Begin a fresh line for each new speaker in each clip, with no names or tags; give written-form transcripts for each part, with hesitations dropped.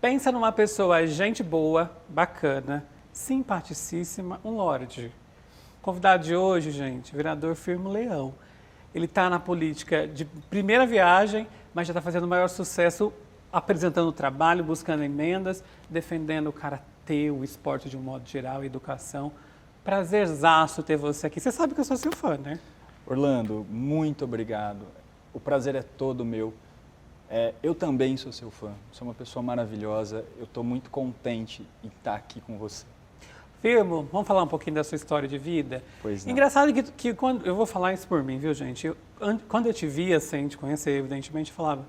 Pensa numa pessoa, gente boa, bacana, simpaticíssima, um lorde. Convidado de hoje, gente, vereador Firmo Leão. Ele está na política de primeira viagem, mas já está fazendo o maior sucesso apresentando o trabalho, buscando emendas, defendendo o karatê, o esporte de um modo geral, a educação. Prazerzaço ter você aqui. Você sabe que eu sou seu fã, né?
Orlando, muito obrigado. O prazer é todo meu. Eu também sou seu fã. Você é uma pessoa maravilhosa. Eu estou muito contente em estar aqui com você.
Firmo, vamos falar um pouquinho da sua história de vida?
Pois não.
Engraçado que quando eu vou falar isso por mim, viu, gente? Quando eu te via, sem te conhecer, evidentemente, eu falava,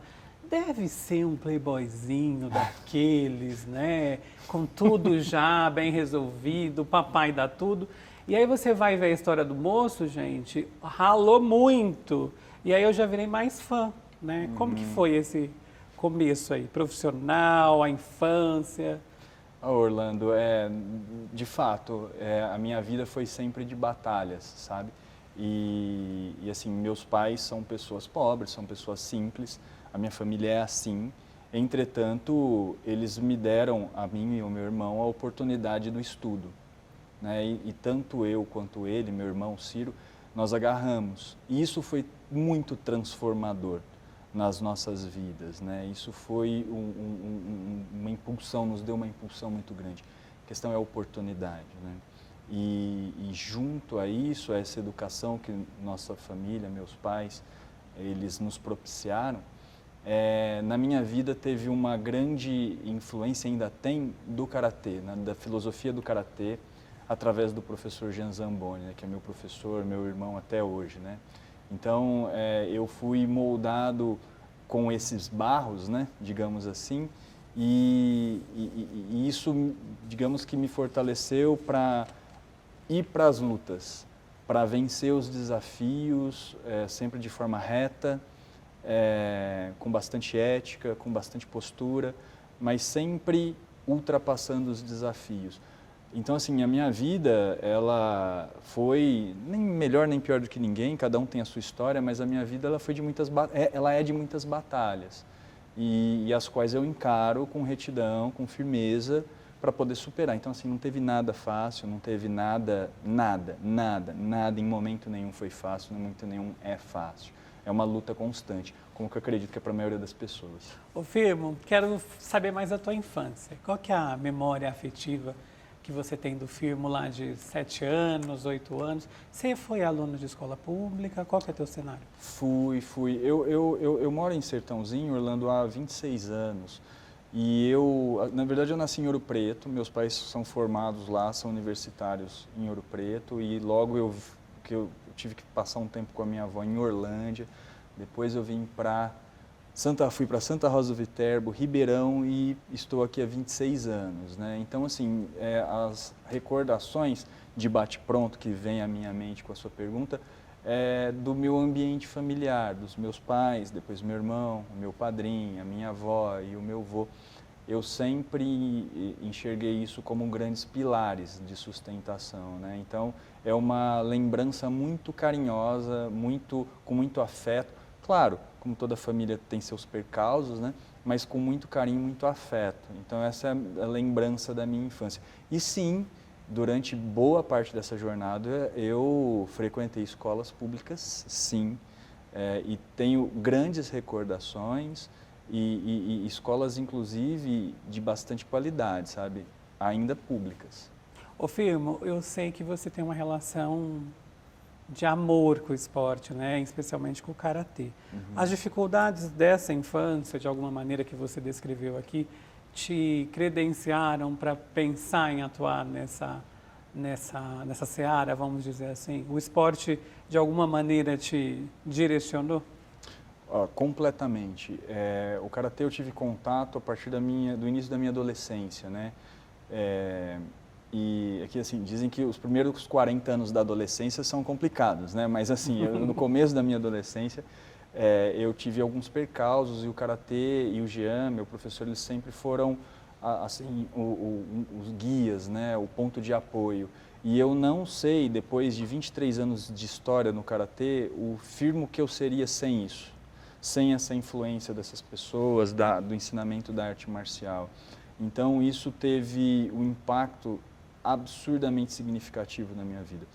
deve ser um playboyzinho daqueles, né? Com tudo já bem resolvido, papai dá tudo. E aí você vai ver a história do moço, gente, ralou muito. E aí eu já virei mais fã, né? Como que foi esse começo aí? Profissional, a infância?
Orlando, de fato, a minha vida foi sempre de batalhas, sabe? E assim, meus pais são pessoas pobres, são pessoas simples, a minha família é assim. Entretanto, eles me deram, a mim e ao meu irmão, a oportunidade do estudo, né? E tanto eu quanto ele, meu irmão Ciro, nós agarramos. E isso foi muito transformador nas nossas vidas, né? Isso foi uma impulsão, nos deu uma impulsão muito grande. A questão é a oportunidade, né? E junto a isso, a essa educação que nossa família, meus pais, eles nos propiciaram, na minha vida teve uma grande influência, ainda tem, do karatê, né? Da filosofia do karatê, através do professor Jean Zamboni, né? Que é meu professor, meu irmão até hoje, né? Então, eu fui moldado com esses barros, né, digamos assim, e isso, digamos que me fortaleceu para ir para as lutas, para vencer os desafios, sempre de forma reta, com bastante ética, com bastante postura, mas sempre ultrapassando os desafios. Então, assim, a minha vida, ela foi nem melhor nem pior do que ninguém, cada um tem a sua história, mas a minha vida ela foi de ela é de muitas batalhas e as quais eu encaro com retidão, com firmeza para poder superar. Então, assim, não teve nada fácil, não teve nada, em momento nenhum foi fácil, em momento nenhum é fácil. É uma luta constante, como que eu acredito que é para a maioria das pessoas.
Ô Firmo, quero saber mais da tua infância. Qual que é a memória afetiva que você tem do Firmo lá de 7 anos, 8 anos? Você foi aluno de escola pública? Qual que é o teu cenário?
Fui. Eu moro em Sertãozinho, Orlando, há 26 anos. E na verdade, eu nasci em Ouro Preto. Meus pais são formados lá, são universitários em Ouro Preto. E logo eu tive que passar um tempo com a minha avó em Orlândia. Depois eu fui para Santa Rosa do Viterbo, Ribeirão, e estou aqui há 26 anos, né? Então, assim, as recordações de bate-pronto que vem à minha mente com a sua pergunta do meu ambiente familiar, dos meus pais, depois meu irmão, o meu padrinho, a minha avó e o meu avô. Eu sempre enxerguei isso como grandes pilares de sustentação, né? Então, é uma lembrança muito carinhosa, com muito afeto. Claro, como toda família tem seus percalços, né? Mas com muito carinho, muito afeto. Então, essa é a lembrança da minha infância. E sim, durante boa parte dessa jornada, eu frequentei escolas públicas, sim, e tenho grandes recordações e escolas, inclusive, de bastante qualidade, sabe? Ainda públicas.
Ô Firmo, eu sei que você tem uma relação de amor com o esporte, né? Especialmente com o karatê. As dificuldades dessa infância, de alguma maneira que você descreveu aqui, te credenciaram para pensar em atuar nessa seara, vamos dizer assim? O esporte, de alguma maneira, te direcionou?
Completamente. O karatê eu tive contato a partir do início da minha adolescência, né? E aqui, assim, dizem que os primeiros 40 anos da adolescência são complicados, né? Mas, assim, no começo da minha adolescência, eu tive alguns percalços e o karatê e o Jean, meu professor, eles sempre foram assim, os guias, né, o ponto de apoio. E eu não sei, depois de 23 anos de história no Karatê, o firme que eu seria sem isso, sem essa influência dessas pessoas, do ensinamento da arte marcial. Então, isso teve um impacto absurdamente significativo na minha vida.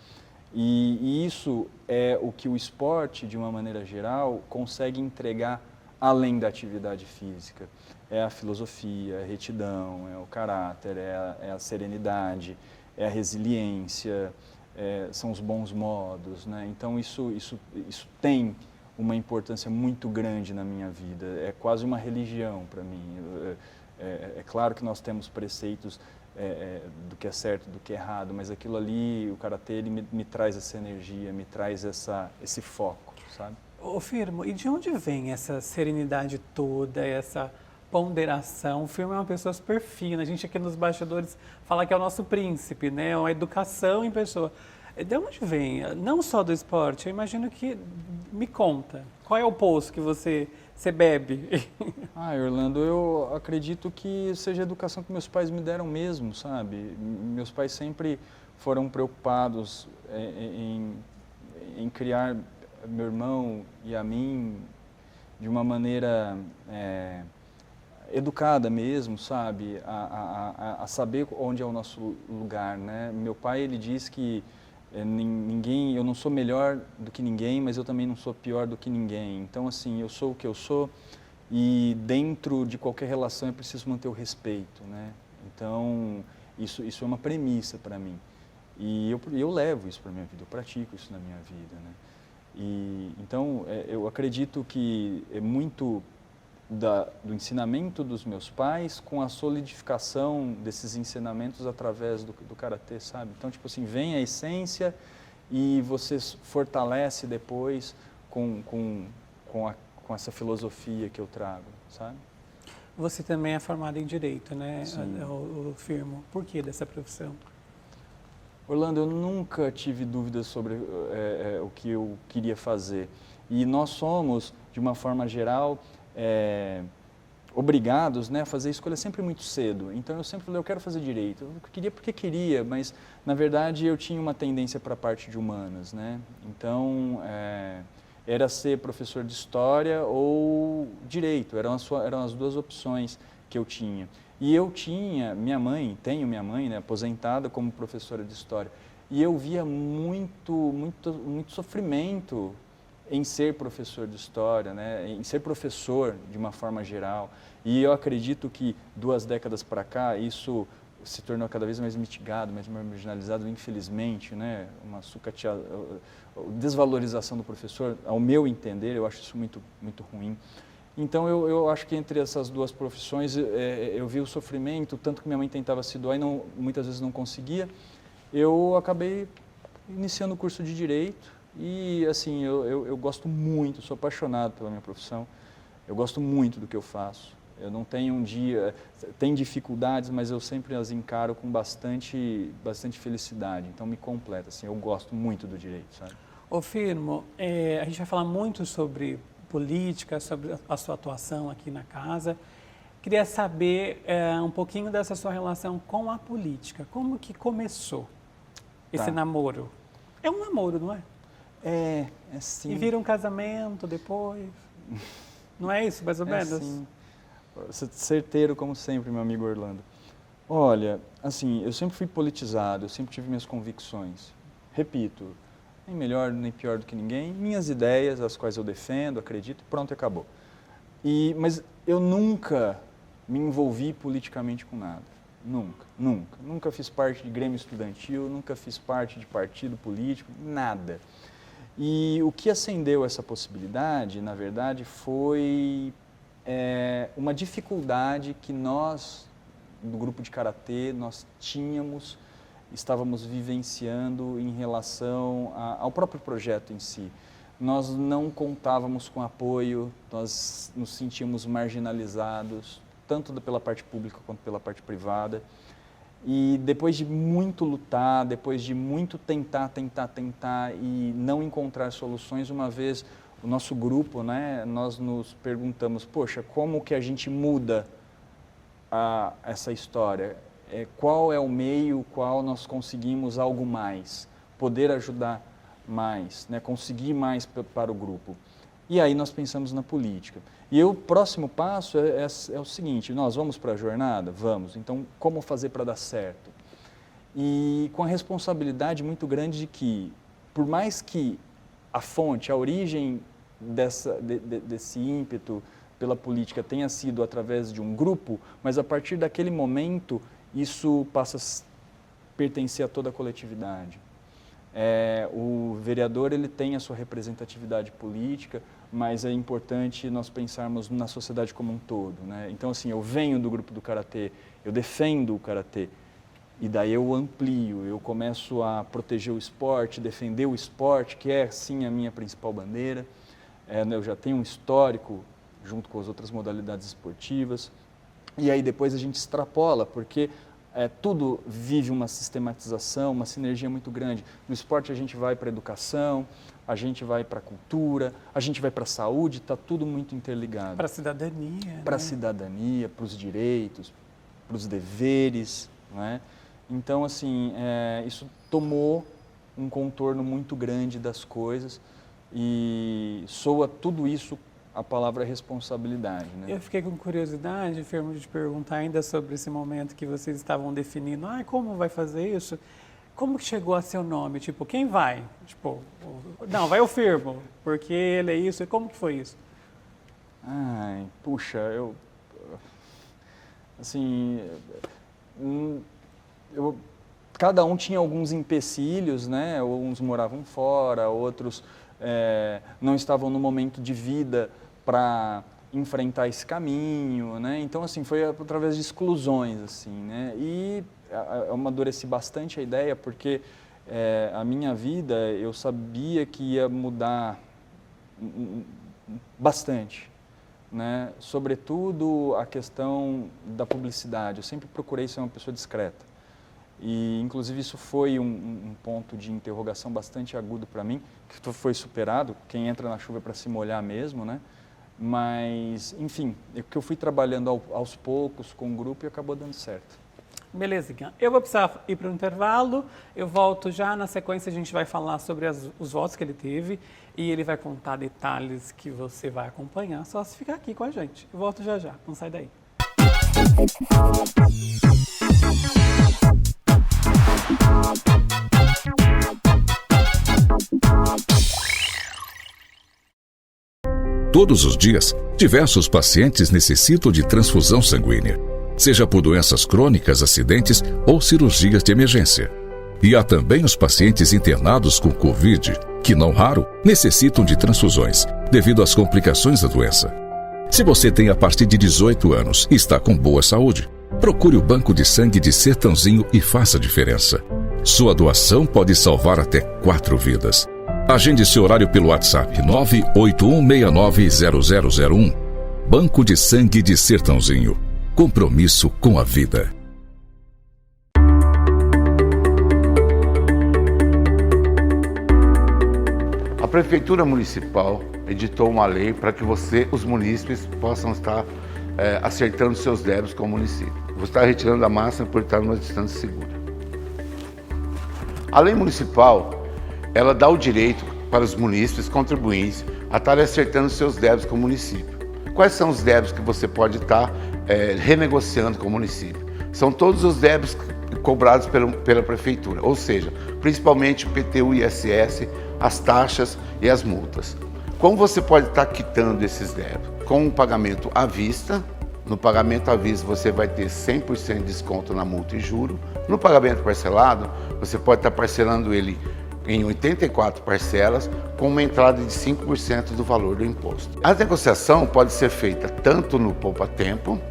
E isso é o que o esporte, de uma maneira geral, consegue entregar além da atividade física. É a filosofia, é a retidão, é o caráter, é a serenidade, é a resiliência, são os bons modos, né? Então, isso tem uma importância muito grande na minha vida. É quase uma religião para mim. É claro que nós temos preceitos do que é certo, do que é errado, mas aquilo ali, o Karatê, ele me traz essa energia, me traz esse foco, sabe?
Ô Firmo, e de onde vem essa serenidade toda, essa ponderação? O Firmo é uma pessoa super fina, a gente aqui nos bastidores fala que é o nosso príncipe, né? É uma educação em pessoa. De onde vem? Não só do esporte, eu imagino que... Me conta, qual é o poço que você bebe?
Orlando, eu acredito que seja a educação que meus pais me deram mesmo, sabe? Meus pais sempre foram preocupados em criar meu irmão e a mim de uma maneira educada mesmo, sabe? A saber onde é o nosso lugar, né? Meu pai, ele diz que eu não sou melhor do que ninguém, mas eu também não sou pior do que ninguém. Então, assim, eu sou o que eu sou e dentro de qualquer relação é preciso manter o respeito, né? Então, isso é uma premissa para mim. E eu levo isso para a minha vida, eu pratico isso na minha vida, né? Então, eu acredito que é muito do ensinamento dos meus pais com a solidificação desses ensinamentos através do Karatê, sabe? Então, tipo assim, vem a essência e você fortalece depois com essa filosofia que eu trago, sabe?
Você também é formado em Direito, né,
Sim.
o Firmo? Por que dessa profissão?
Orlando, eu nunca tive dúvidas sobre o que eu queria fazer. E nós somos, de uma forma geral, obrigados, né, a fazer escolha sempre muito cedo. Então eu sempre falei, eu quero fazer direito. Eu queria porque queria, mas na verdade eu tinha uma tendência para a parte de humanas, né? Então era ser professor de história ou direito, eram as duas opções que eu tinha. E eu tenho minha mãe, né, aposentada como professora de história. E eu via muito sofrimento em ser professor de história, né, em ser professor de uma forma geral. E eu acredito que 2 décadas para cá, isso se tornou cada vez mais mitigado, mais marginalizado, infelizmente, né, uma desvalorização do professor, ao meu entender, eu acho isso muito, muito ruim. Então, eu acho que entre essas 2 profissões, eu vi o sofrimento, tanto que minha mãe tentava se doar e muitas vezes não conseguia. Eu acabei iniciando o curso de Direito e, assim, eu gosto muito, sou apaixonado pela minha profissão, eu gosto muito do que eu faço. Eu não tenho um dia... Tem dificuldades, mas eu sempre as encaro com bastante felicidade. Então, me completa, assim, eu gosto muito do Direito, sabe?
Ô Firmo, a gente vai falar muito sobre política, sobre a sua atuação aqui na casa. Queria saber um pouquinho dessa sua relação com a política. Como que começou esse namoro? É um namoro, não é?
É sim.
E vira um casamento depois? Não é isso, mais ou menos?
Sim. Certeiro, como sempre, meu amigo Orlando. Olha, assim, eu sempre fui politizado, eu sempre tive minhas convicções. Repito, nem melhor nem pior do que ninguém, minhas ideias, as quais eu defendo, acredito, pronto, acabou. Mas eu nunca me envolvi politicamente com nada, nunca. Nunca fiz parte de grêmio estudantil, nunca fiz parte de partido político, nada. E o que acendeu essa possibilidade, na verdade, foi uma dificuldade que nós, do grupo de Karatê, nós estávamos vivenciando em relação ao próprio projeto em si. Nós não contávamos com apoio, nós nos sentíamos marginalizados, tanto pela parte pública quanto pela parte privada. E depois de muito lutar, depois de muito tentar e não encontrar soluções, uma vez o nosso grupo, né, nós nos perguntamos, poxa, como que a gente muda essa história? Qual é o meio, qual nós conseguimos algo mais, poder ajudar mais, né? Conseguir mais para o grupo. E aí nós pensamos na política. E o próximo passo é o seguinte, nós vamos para a jornada? Vamos. Então, como fazer para dar certo? E com a responsabilidade muito grande de que, por mais que a fonte, a origem desse ímpeto pela política tenha sido através de um grupo, mas a partir daquele momento isso passa a pertencer a toda a coletividade. O vereador ele tem a sua representatividade política, mas é importante nós pensarmos na sociedade como um todo, né? Então, assim, eu venho do grupo do Karatê, eu defendo o Karatê, e daí eu amplio, eu começo a proteger o esporte, defender o esporte, que é, sim, a minha principal bandeira. Eu já tenho um histórico junto com as outras modalidades esportivas, e aí depois a gente extrapola, porque tudo vive uma sistematização, uma sinergia muito grande. No esporte a gente vai para a educação, a gente vai para a cultura, a gente vai para a saúde, está tudo muito interligado.
Para a cidadania.
Para a cidadania, para os direitos, para os deveres, não é? Então, assim, isso tomou um contorno muito grande das coisas e soa tudo isso a palavra responsabilidade, né?
Eu fiquei com curiosidade, Fermo, de te perguntar ainda sobre esse momento que vocês estavam definindo. Como vai fazer isso? Como que chegou a seu nome? Tipo, quem vai? Tipo, não, vai o Fermo, porque ele é isso. E como que foi isso?
Ai, puxa, assim, cada um tinha alguns empecilhos, né? Uns moravam fora, outros não estavam no momento de vida para enfrentar esse caminho, né? Então, assim, foi através de exclusões, assim, né? E eu amadureci bastante a ideia porque a minha vida eu sabia que ia mudar bastante, né? Sobretudo a questão da publicidade. Eu sempre procurei ser uma pessoa discreta. E, inclusive, isso foi um ponto de interrogação bastante agudo para mim, que foi superado. Quem entra na chuva é para se molhar mesmo, né? Mas, enfim, que eu fui trabalhando aos poucos com o grupo e acabou dando certo.
Belezinha. Eu vou precisar ir para o intervalo, eu volto já, na sequência a gente vai falar sobre os votos que ele teve e ele vai contar detalhes que você vai acompanhar, só se ficar aqui com a gente. Eu volto já já, não sai daí.
Todos os dias, diversos pacientes necessitam de transfusão sanguínea, seja por doenças crônicas, acidentes ou cirurgias de emergência. E há também os pacientes internados com Covid, que não raro necessitam de transfusões, devido às complicações da doença. Se você tem a partir de 18 anos e está com boa saúde, procure o Banco de Sangue de Sertãozinho e faça a diferença. Sua doação pode salvar até 4 vidas. Agende seu horário pelo WhatsApp 981690001. Banco de Sangue de Sertãozinho. Compromisso com a vida.
A Prefeitura Municipal editou uma lei para que os munícipes, possam estar acertando seus débitos com o município. Você está retirando a máscara por estar numa distância segura. A lei municipal, ela dá o direito para os munícipes contribuintes a estarem acertando seus débitos com o município. Quais são os débitos que você pode estar renegociando com o município? São todos os débitos cobrados pela Prefeitura, ou seja, principalmente o IPTU, ISS, as taxas e as multas. Como você pode estar quitando esses débitos? Com um pagamento à vista. No pagamento à vista você vai ter 100% de desconto na multa e juro. No pagamento parcelado, você pode estar parcelando ele em 84 parcelas, com uma entrada de 5% do valor do imposto. A negociação pode ser feita tanto no Poupa Tempo,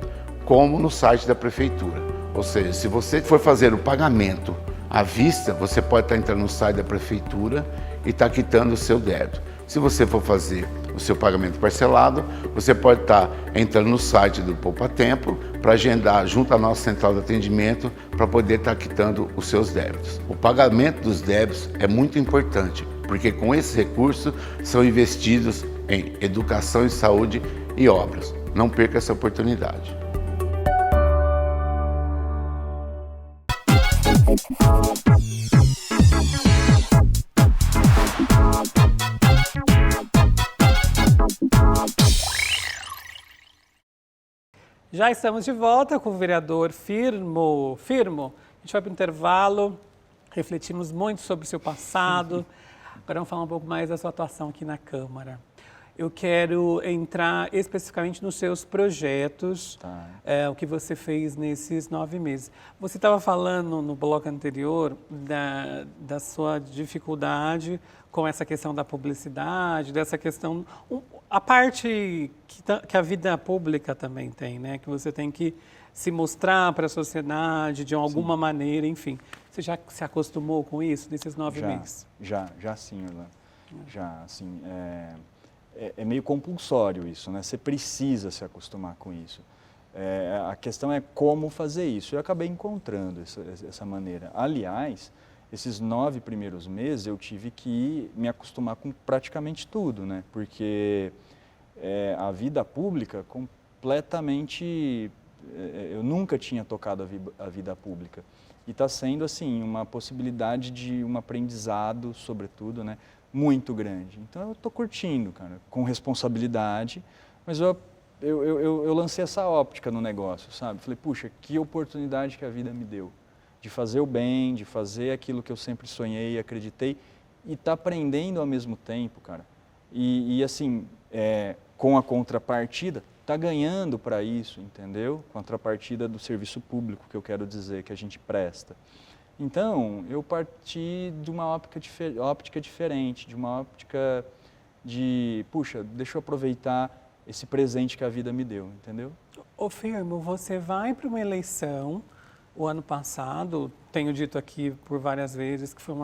como no site da Prefeitura. Ou seja, se você for fazer o pagamento à vista, você pode estar entrando no site da Prefeitura e estar quitando o seu débito. Se você for fazer o seu pagamento parcelado, você pode estar entrando no site do Poupa Tempo para agendar junto à nossa central de atendimento para poder estar quitando os seus débitos. O pagamento dos débitos é muito importante, porque com esses recursos são investidos em educação e saúde e obras. Não perca essa oportunidade.
Já estamos de volta com o vereador Firmo. Firmo, a gente vai para o intervalo, refletimos muito sobre o seu passado. Agora vamos falar um pouco mais da sua atuação aqui na Câmara. Eu quero entrar especificamente nos seus projetos, o que você fez nesses 9 meses. Você estava falando no bloco anterior da sua dificuldade com essa questão da publicidade, dessa questão, a parte que a vida pública também tem, né? Que você tem que se mostrar para a sociedade de alguma maneira, enfim. Você já se acostumou com isso nesses 9 meses?
Já sim, Orlando. Já, assim, é meio compulsório isso, né? Você precisa se acostumar com isso. A questão é como fazer isso. Eu acabei encontrando essa maneira. Aliás, esses 9 primeiros meses eu tive que me acostumar com praticamente tudo, né? Porque a vida pública completamente... eu nunca tinha tocado a vida pública. E está sendo, assim, uma possibilidade de um aprendizado, sobretudo, né? Muito grande. Então eu estou curtindo, cara, com responsabilidade, mas eu lancei essa óptica no negócio, sabe? Falei, puxa, que oportunidade que a vida me deu de fazer o bem, de fazer aquilo que eu sempre sonhei e acreditei e tá aprendendo ao mesmo tempo, cara. E assim, com a contrapartida, tá ganhando para isso, entendeu? Contrapartida do serviço público, que eu quero dizer, que a gente presta. Então, eu parti de uma óptica diferente, de uma óptica de, puxa, deixa eu aproveitar esse presente que a vida me deu, entendeu?
Ô Firmo, você vai para uma eleição, o ano passado, tenho dito aqui por várias vezes que foi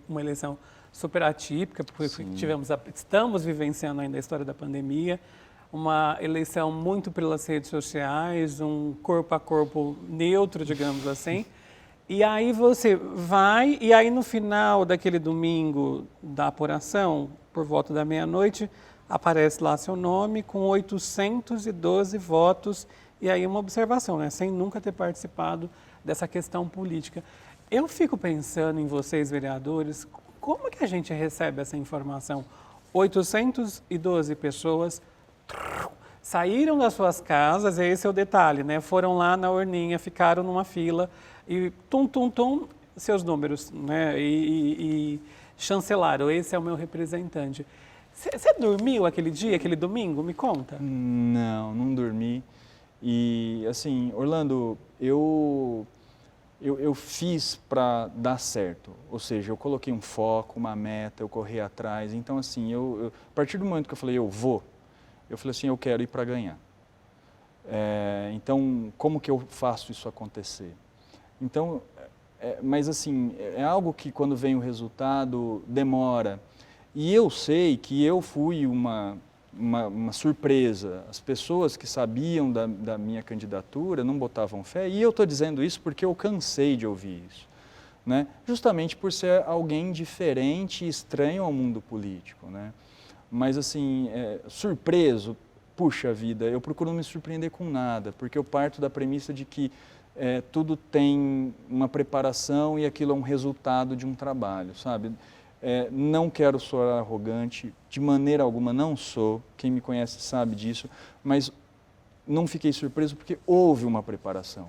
uma eleição super atípica, porque estamos vivenciando ainda a história da pandemia, uma eleição muito pelas redes sociais, um corpo a corpo neutro, digamos assim. E aí você vai, e aí no final daquele domingo da apuração, por volta da meia-noite, aparece lá seu nome com 812 votos, e aí uma observação, né? Sem nunca ter participado dessa questão política. Eu fico pensando em vocês, vereadores, como que a gente recebe essa informação? 812 pessoas saíram das suas casas, esse é o detalhe, né? Foram lá na urninha, ficaram numa fila e seus números, né? E chancelaram, esse é o meu representante. Você dormiu aquele dia, aquele domingo? Me conta.
Não dormi. E assim, Orlando, eu fiz para dar certo, ou seja, eu coloquei um foco, uma meta, eu corri atrás. Então assim, a partir do momento que eu falei eu falei assim, eu quero ir para ganhar. Então, como que eu faço isso acontecer? Então, mas assim, é algo que quando vem o resultado demora. E eu sei que eu fui uma surpresa. As pessoas que sabiam da minha candidatura não botavam fé. E eu estou dizendo isso porque eu cansei de ouvir isso, né? Justamente por ser alguém diferente e estranho ao mundo político, né? Mas assim, surpreso, puxa vida, eu procuro não me surpreender com nada, porque eu parto da premissa de que tudo tem uma preparação e aquilo é um resultado de um trabalho, sabe? Não quero soar arrogante, de maneira alguma não sou, quem me conhece sabe disso, mas não fiquei surpreso porque houve uma preparação,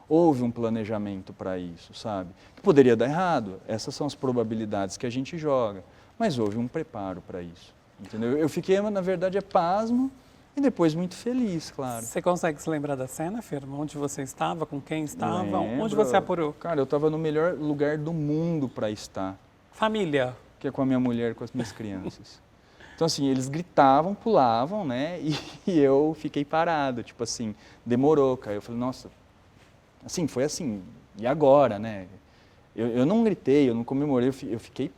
houve um planejamento para isso, sabe? Que poderia dar errado, essas são as probabilidades que a gente joga, mas houve um preparo para isso, entendeu? Eu fiquei, na verdade, pasmo e depois muito feliz, claro.
Você consegue se lembrar da cena, Firmo? Onde você estava, com quem estava,
Lembro.
Onde você apurou?
Cara, eu estava no melhor lugar do mundo para estar.
Família?
Que é com a minha mulher e com as minhas crianças. Então, assim, eles gritavam, pulavam, né? E eu fiquei parado, tipo assim, demorou, cara. Eu falei, nossa, assim, foi assim, e agora, né? Eu não gritei, eu não comemorei, eu fiquei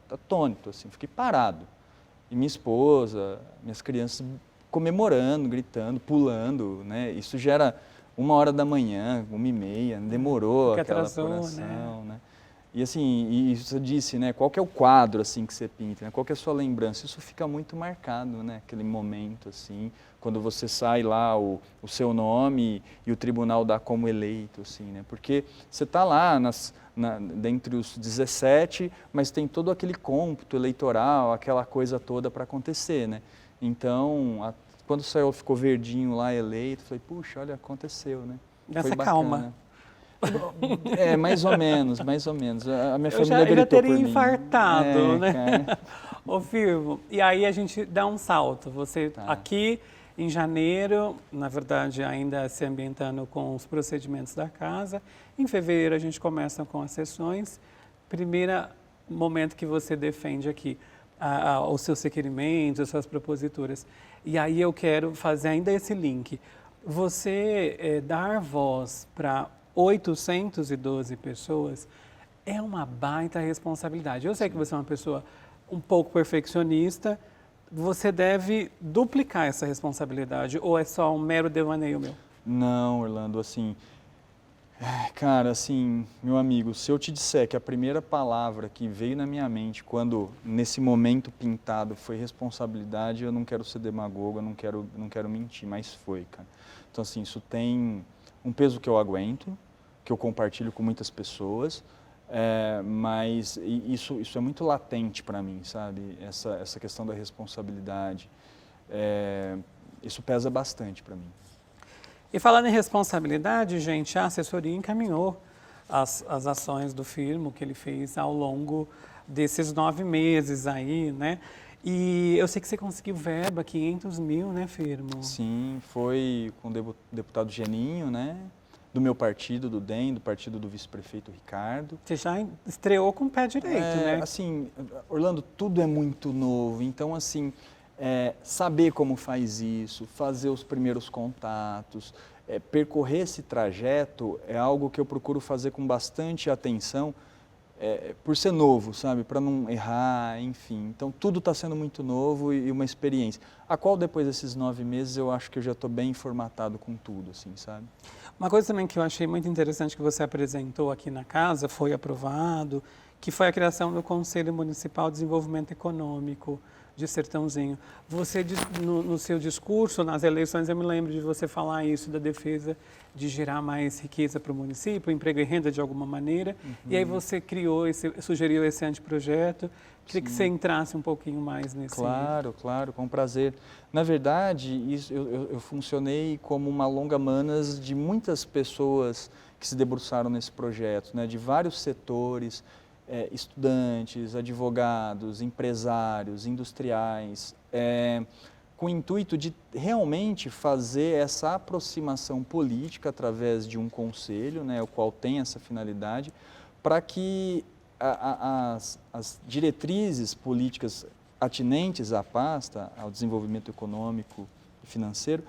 atônito, assim, fiquei parado. E minha esposa, minhas crianças comemorando, gritando, pulando, né? Isso já era 1h da manhã, 1h30, demorou aquela apuração, né? E assim, e você disse, né, qual que é o quadro assim que você pinta, né? Qual que é a sua lembrança? Isso fica muito marcado, né? Aquele momento assim, quando você sai lá o seu nome e o tribunal dá como eleito, assim, né? Porque você está lá dentre os 17, mas tem todo aquele cômputo eleitoral, aquela coisa toda para acontecer, né? Então, quando saiu, ficou verdinho lá, eleito, falei, puxa, olha, aconteceu, né?
Nessa calma.
Mais ou menos, mais ou menos. A minha família
eu já
gritou
teria
por mim.
infartado, né?
Cara.
Ô, Firmo, e aí a gente dá um salto. Você aqui em janeiro, na verdade, ainda se ambientando com os procedimentos da casa. Em fevereiro a gente começa com as sessões. Primeiro momento que você defende aqui os seus requerimentos, as suas proposituras. E aí eu quero fazer ainda esse link. Você dar voz para 812 pessoas é uma baita responsabilidade. Eu sei que você é uma pessoa um pouco perfeccionista, você deve duplicar essa responsabilidade ou é só um mero devaneio meu?
Não, Orlando, assim, cara, assim, meu amigo, se eu te disser que a primeira palavra que veio na minha mente quando nesse momento pintado foi responsabilidade, eu não quero ser demagogo, eu não quero mentir, mas foi, cara. Então, assim, isso tem um peso que eu aguento, que eu compartilho com muitas pessoas, mas isso é muito latente para mim, sabe? Essa questão da responsabilidade, isso pesa bastante para mim.
E falando em responsabilidade, gente, a assessoria encaminhou as ações do Firmo que ele fez ao longo desses 9 meses aí, né? E eu sei que você conseguiu verba, 500 mil, né, Firmo?
Sim, foi com o deputado Geninho, né? Do meu partido, do DEM, do partido do vice-prefeito Ricardo.
Você já estreou com o pé direito, né?
Assim, Orlando, tudo é muito novo, então, assim, saber como faz isso, fazer os primeiros contatos, percorrer esse trajeto é algo que eu procuro fazer com bastante atenção, por ser novo, sabe? Para não errar, enfim. Então, tudo está sendo muito novo e uma experiência. A qual, depois desses 9 meses, eu acho que eu já estou bem formatado com tudo, assim, sabe?
Uma coisa também que eu achei muito interessante que você apresentou aqui na casa, foi aprovado, que foi a criação do Conselho Municipal de Desenvolvimento Econômico de Sertãozinho. Você, no seu discurso, nas eleições, eu me lembro de você falar isso, da defesa de gerar mais riqueza para o município, emprego e renda de alguma maneira, e aí você sugeriu esse anteprojeto. Queria que você entrasse um pouquinho mais nesse...
Claro, com prazer. Na verdade, eu funcionei como uma longa-manas de muitas pessoas que se debruçaram nesse projeto, né, de vários setores, estudantes, advogados, empresários, industriais, com o intuito de realmente fazer essa aproximação política através de um conselho, né, o qual tem essa finalidade, para que as diretrizes políticas atinentes à pasta, ao desenvolvimento econômico e financeiro,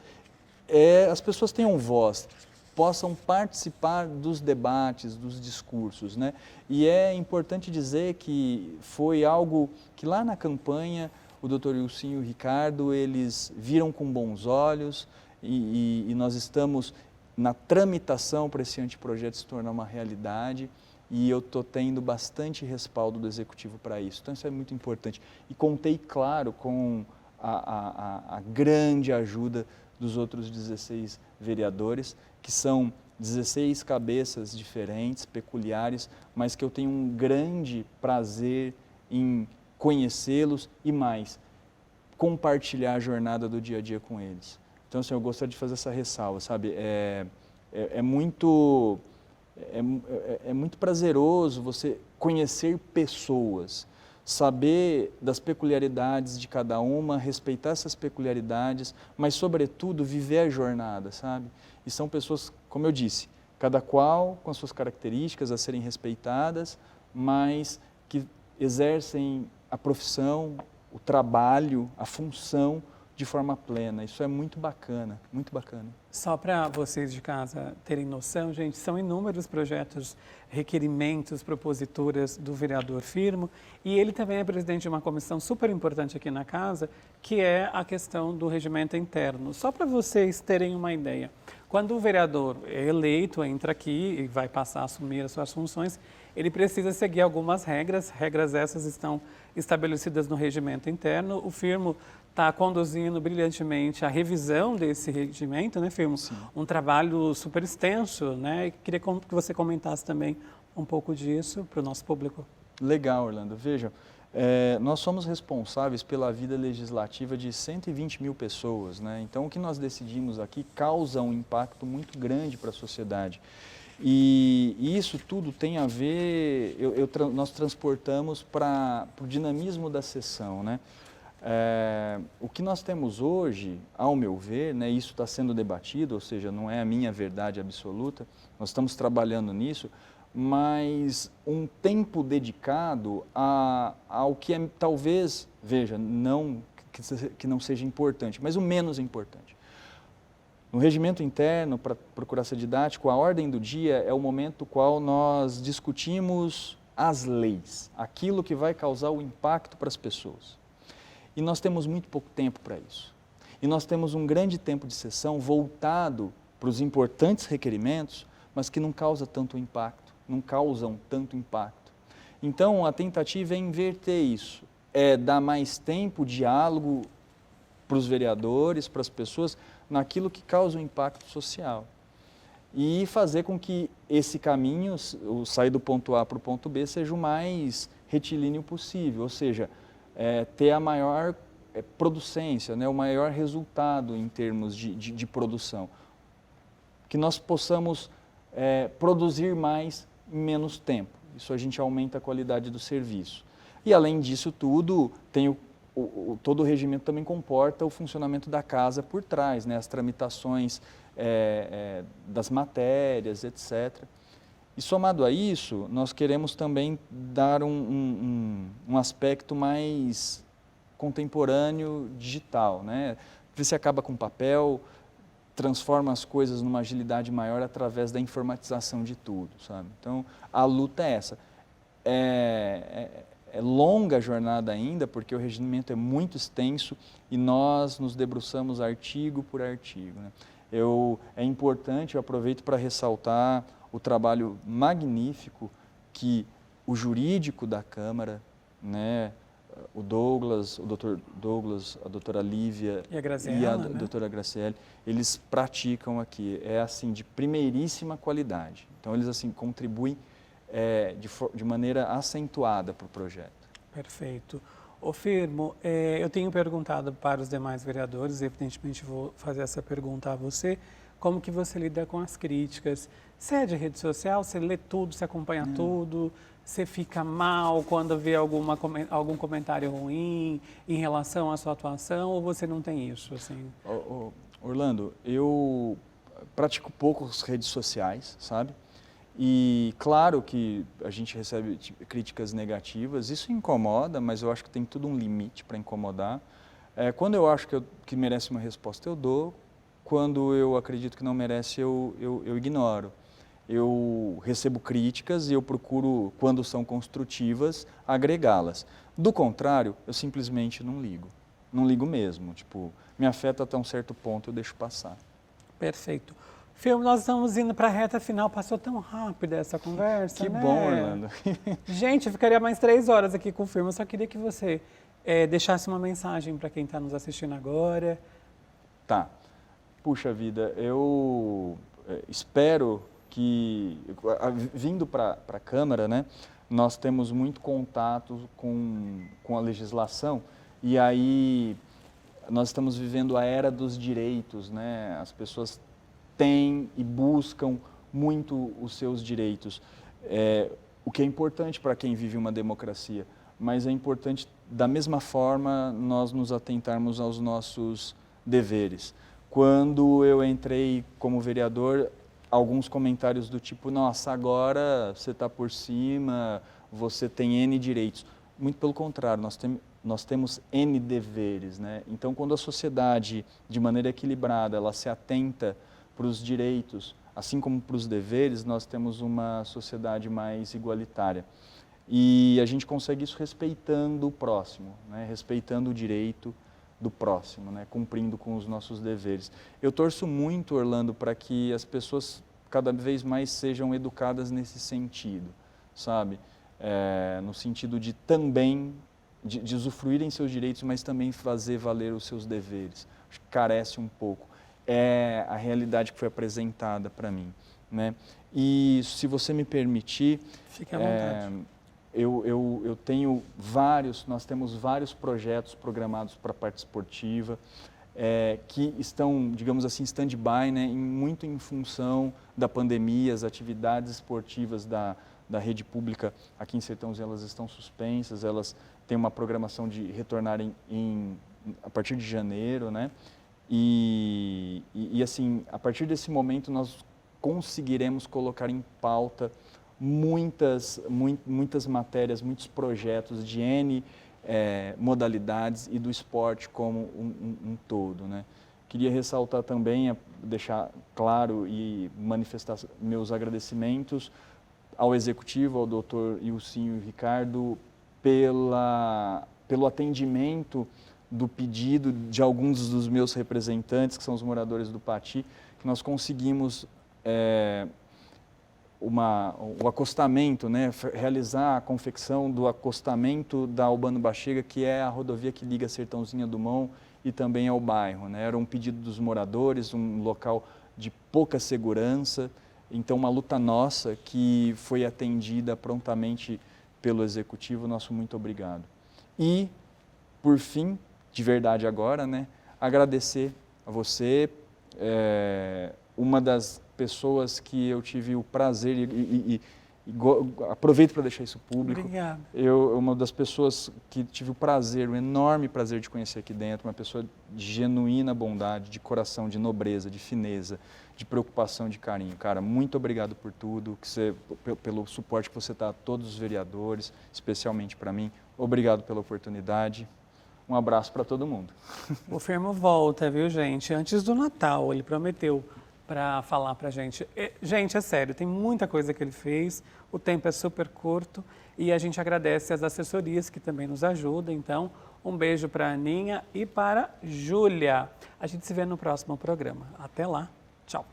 as pessoas tenham voz, possam participar dos debates, dos discursos, né? E é importante dizer que foi algo que lá na campanha o Dr. Ilcinho e o Ricardo, eles viram com bons olhos e nós estamos na tramitação para esse anteprojeto se tornar uma realidade e eu estou tendo bastante respaldo do Executivo para isso. Então isso é muito importante. E contei, claro, com a grande ajuda dos outros 16 vereadores, que são 16 cabeças diferentes, peculiares, mas que eu tenho um grande prazer em conhecê-los e mais, compartilhar a jornada do dia a dia com eles. Então, assim, eu gostaria de fazer essa ressalva, sabe? É muito prazeroso você conhecer pessoas, saber das peculiaridades de cada uma, respeitar essas peculiaridades, mas, sobretudo, viver a jornada, sabe? E são pessoas, como eu disse, cada qual com as suas características a serem respeitadas, mas que exercem a profissão, o trabalho, a função de forma plena. Isso é muito bacana, muito bacana.
Só para vocês de casa terem noção, gente, são inúmeros projetos, requerimentos, proposituras do vereador Firmo, e ele também é presidente de uma comissão super importante aqui na casa, que é a questão do regimento interno. Só para vocês terem uma ideia, quando o vereador é eleito, entra aqui e vai passar a assumir as suas funções, ele precisa seguir algumas regras essas estão estabelecidas no regimento interno. O Firmo está conduzindo brilhantemente a revisão desse regimento, né, Firmo?
Sim.
Um trabalho super extenso, né? E queria que você comentasse também um um pouco disso para o nosso público.
Legal, Orlando. Veja, nós somos responsáveis pela vida legislativa de 120 mil pessoas, né? Então, o que nós decidimos aqui causa um impacto muito grande para a sociedade. E isso tudo tem a ver, nós transportamos para o dinamismo da sessão, né? O que nós temos hoje, ao meu ver, né, isso está sendo debatido, ou seja, não é a minha verdade absoluta, nós estamos trabalhando nisso, mas um tempo dedicado ao que é talvez, veja, não que não seja importante, mas o menos importante. No regimento interno, para procurar ser didático, a ordem do dia é o momento qual nós discutimos as leis, aquilo que vai causar o impacto para as pessoas. E nós temos muito pouco tempo para isso. E nós temos um grande tempo de sessão voltado para os importantes requerimentos, mas que não causa tanto impacto, não causam tanto impacto. Então, a tentativa é inverter isso, é dar mais tempo, diálogo para os vereadores, para as pessoas, naquilo que causa um impacto social. E fazer com que esse caminho, o sair do ponto A para o ponto B, seja o mais retilíneo possível, ou seja, ter a maior producência, né, o maior resultado em termos de produção. Que nós possamos produzir mais em menos tempo. Isso a gente aumenta a qualidade do serviço. E além disso tudo, tem todo o regimento também comporta o funcionamento da casa por trás, né, as tramitações das matérias, etc. E somado a isso, nós queremos também dar um aspecto mais contemporâneo, digital, né? Você acaba com papel, transforma as coisas numa agilidade maior através da informatização de tudo, sabe? Então, a luta é essa. É longa a jornada ainda, porque o regimento é muito extenso e nós nos debruçamos artigo por artigo, né? É importante, eu aproveito para ressaltar o trabalho magnífico que o jurídico da Câmara, né, o Douglas, o doutor Douglas, a doutora Lívia
e a
doutora Graciele, eles praticam aqui. É assim, de primeiríssima qualidade. Então, eles assim contribuem de maneira acentuada para o projeto.
Perfeito. Ô Firmo, eu tenho perguntado para os demais vereadores, evidentemente vou fazer essa pergunta a você, como que você lida com as críticas? Você é de rede social, você lê tudo, você acompanha tudo, você fica mal quando vê algum comentário ruim em relação à sua atuação, ou você não tem isso? Assim?
Orlando, eu pratico pouco as redes sociais, sabe? E claro que a gente recebe críticas negativas, isso incomoda, mas eu acho que tem tudo um limite para incomodar. Quando eu acho que merece uma resposta, eu dou. Quando eu acredito que não merece, eu ignoro. Eu recebo críticas e eu procuro, quando são construtivas, agregá-las. Do contrário, eu simplesmente não ligo. Não ligo mesmo. Tipo, me afeta até um certo ponto, eu deixo passar.
Perfeito. Firmo, nós estamos indo para a reta final. Passou tão rápido essa conversa,
que
né?
bom, Orlando.
Gente, eu ficaria mais 3 horas aqui com o Firmo. Eu só queria que você deixasse uma mensagem para quem está nos assistindo agora.
Tá. Puxa vida, eu espero que, vindo para a Câmara, né, nós temos muito contato com a legislação e aí nós estamos vivendo a era dos direitos, né? As pessoas têm e buscam muito os seus direitos, o que é importante para quem vive uma democracia, mas é importante, da mesma forma, nós nos atentarmos aos nossos deveres. Quando eu entrei como vereador, alguns comentários do tipo, nossa, agora você está por cima, você tem N direitos. Muito pelo contrário, nós temos N deveres, né? Então, quando a sociedade, de maneira equilibrada, ela se atenta para os direitos, assim como para os deveres, nós temos uma sociedade mais igualitária. E a gente consegue isso respeitando o próximo, né? Respeitando o direito do próximo, né? Cumprindo com os nossos deveres. Eu torço muito, Orlando, para que as pessoas cada vez mais sejam educadas nesse sentido, sabe? No sentido de também, de usufruírem seus direitos, mas também fazer valer os seus deveres. Acho que carece um pouco. É a realidade que foi apresentada para mim, né? E se você me permitir,
Fique à vontade.
eu tenho nós temos vários projetos programados para a parte esportiva, que estão, digamos assim, stand-by, né, muito em função da pandemia. As atividades esportivas da rede pública aqui em Sertãozinho, elas estão suspensas, elas têm uma programação de retornarem a partir de janeiro, né? E assim, a partir desse momento nós conseguiremos colocar em pauta muitas matérias, muitos projetos de N modalidades e do esporte como um todo, né? Queria ressaltar também, deixar claro e manifestar meus agradecimentos ao Executivo, ao Dr. Ilcinho e Ricardo, pelo atendimento do pedido de alguns dos meus representantes, que são os moradores do Pati, que nós conseguimos o acostamento, né, realizar a confecção do acostamento da Albano Bachega, que é a rodovia que liga Sertãozinho a Dumont e também ao bairro, né? Era um pedido dos moradores, um local de pouca segurança, então uma luta nossa que foi atendida prontamente pelo Executivo. Nosso muito obrigado. E, por fim, de verdade agora, né, agradecer a você, uma das pessoas que eu tive o prazer aproveito para deixar isso público.
Obrigada.
Uma das pessoas que tive o enorme prazer de conhecer aqui dentro, uma pessoa de genuína bondade, de coração, de nobreza, de fineza, de preocupação, de carinho. Cara, muito obrigado por tudo, pelo suporte que você dá a todos os vereadores, especialmente para mim. Obrigado pela oportunidade. Um abraço para todo mundo.
O Firmo volta, viu, gente? Antes do Natal, ele prometeu para falar para a gente. Gente, é sério, tem muita coisa que ele fez, o tempo é super curto e a gente agradece as assessorias que também nos ajudam. Então, um beijo para a Aninha e para a Júlia. A gente se vê no próximo programa. Até lá. Tchau.